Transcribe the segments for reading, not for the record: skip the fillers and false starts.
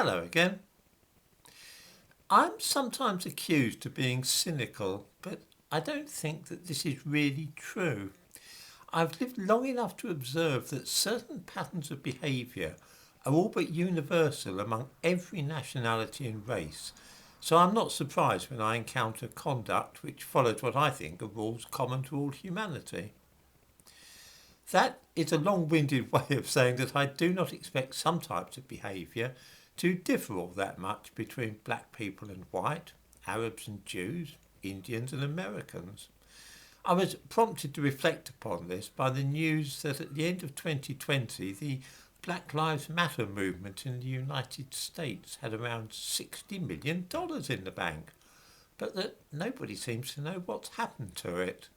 Hello again. I'm sometimes accused of being cynical, but I don't think that this is really true. I've lived long enough to observe that certain patterns of behaviour are all but universal among every nationality and race, so I'm not surprised when I encounter conduct which follows what I think are rules common to all humanity. That is a long-winded way of saying that I do not expect some types of behaviour to differ all that much between black people and white, Arabs and Jews, Indians and Americans. I was prompted to reflect upon this by the news that at the end of 2020 the Black Lives Matter movement in the United States had around $60 million in the bank, but that nobody seems to know what's happened to it.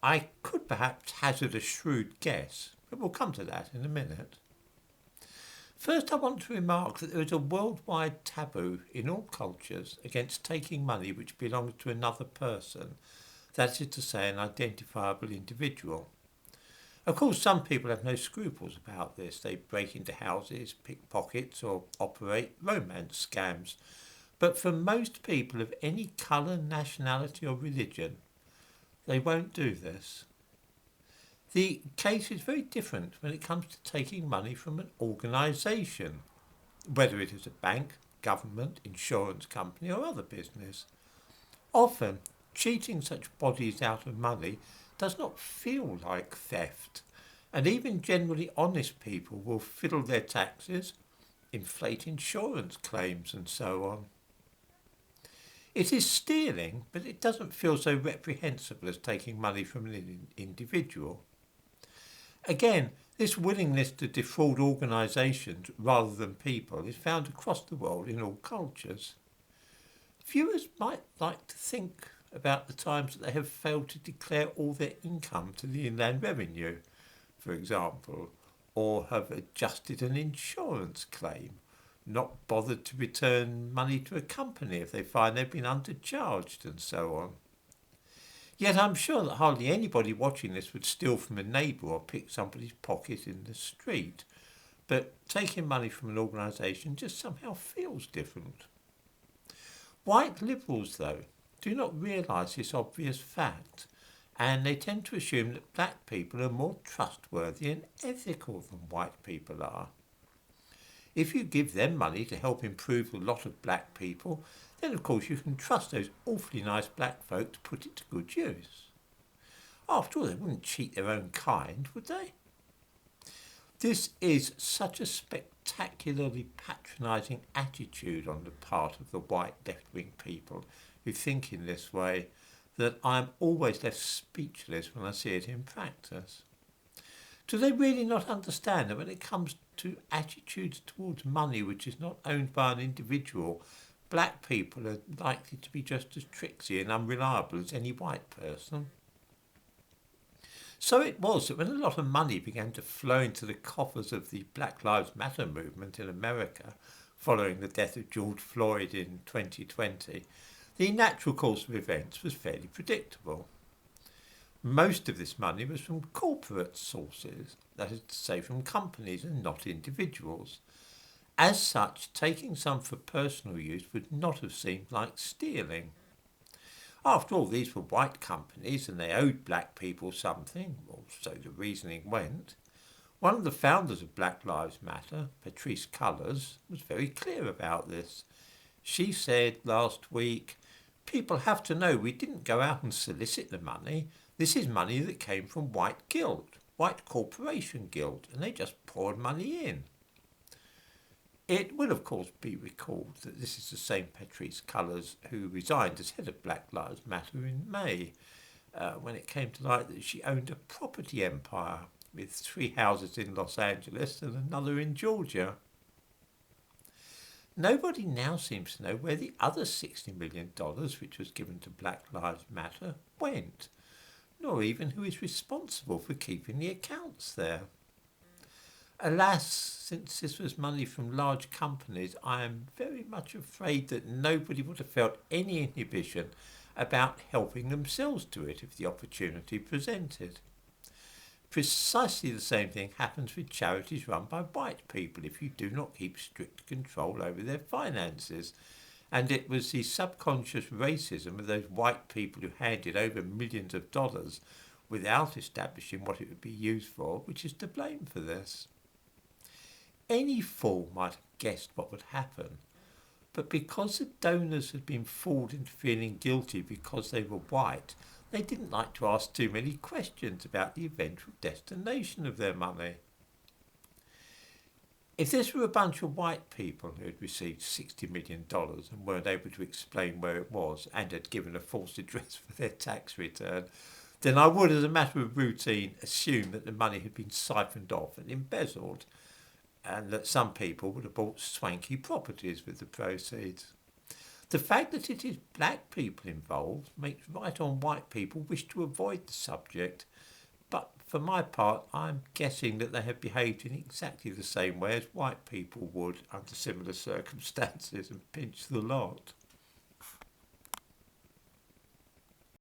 I could perhaps hazard a shrewd guess, but we'll come to that in a minute. First, I want to remark that there is a worldwide taboo in all cultures against taking money which belongs to another person, that is to say, an identifiable individual. Of course, some people have no scruples about this. They break into houses, pick pockets, or operate romance scams. But for most people of any colour, nationality, or religion, they won't do this. The case is very different when it comes to taking money from an organisation, whether it is a bank, government, insurance company or other business. Often, cheating such bodies out of money does not feel like theft, and even generally honest people will fiddle their taxes, inflate insurance claims and so on. It is stealing, but it doesn't feel so reprehensible as taking money from an individual. Again, this willingness to defraud organisations rather than people is found across the world in all cultures. Viewers might like to think about the times that they have failed to declare all their income to the Inland Revenue, for example, or have adjusted an insurance claim, not bothered to return money to a company if they find they've been undercharged and so on. Yet I'm sure that hardly anybody watching this would steal from a neighbour or pick somebody's pocket in the street. But taking money from an organisation just somehow feels different. White liberals, though, do not realise this obvious fact, and they tend to assume that black people are more trustworthy and ethical than white people are. If you give them money to help improve the lot of black people, then of course you can trust those awfully nice black folk to put it to good use. After all, they wouldn't cheat their own kind, would they? This is such a spectacularly patronising attitude on the part of the white left-wing people who think in this way that I am always left speechless when I see it in practice. Do they really not understand that when it comes to attitudes towards money which is not owned by an individual, black people are likely to be just as tricksy and unreliable as any white person? So it was that when a lot of money began to flow into the coffers of the Black Lives Matter movement in America following the death of George Floyd in 2020, the natural course of events was fairly predictable. Most of this money was from corporate sources, that is to say from companies and not individuals. As such, taking some for personal use would not have seemed like stealing. After all, these were white companies and they owed black people something, or so the reasoning went. One of the founders of Black Lives Matter, Patrisse Cullors, was very clear about this. She said last week, "People have to know we didn't go out and solicit the money. This is money that came from white guild, white corporation guild, and they just poured money in." It will of course be recalled that this is the same Patrisse Cullors who resigned as head of Black Lives Matter in May, when it came to light that she owned a property empire with 3 houses in Los Angeles and another in Georgia. Nobody now seems to know where the other $60 million which was given to Black Lives Matter went, nor even who is responsible for keeping the accounts there. Alas, since this was money from large companies, I am very much afraid that nobody would have felt any inhibition about helping themselves to it if the opportunity presented. Precisely the same thing happens with charities run by white people if you do not keep strict control over their finances. And it was the subconscious racism of those white people who handed over millions of dollars without establishing what it would be used for, which is to blame for this. Any fool might have guessed what would happen, but because the donors had been fooled into feeling guilty because they were white, they didn't like to ask too many questions about the eventual destination of their money. If this were a bunch of white people who had received $60 million and weren't able to explain where it was and had given a false address for their tax return, then I would, as a matter of routine, assume that the money had been siphoned off and embezzled, and that some people would have bought swanky properties with the proceeds. The fact that it is black people involved makes right on white people wish to avoid the subject, but for my part I'm guessing that they have behaved in exactly the same way as white people would under similar circumstances and pinched the lot.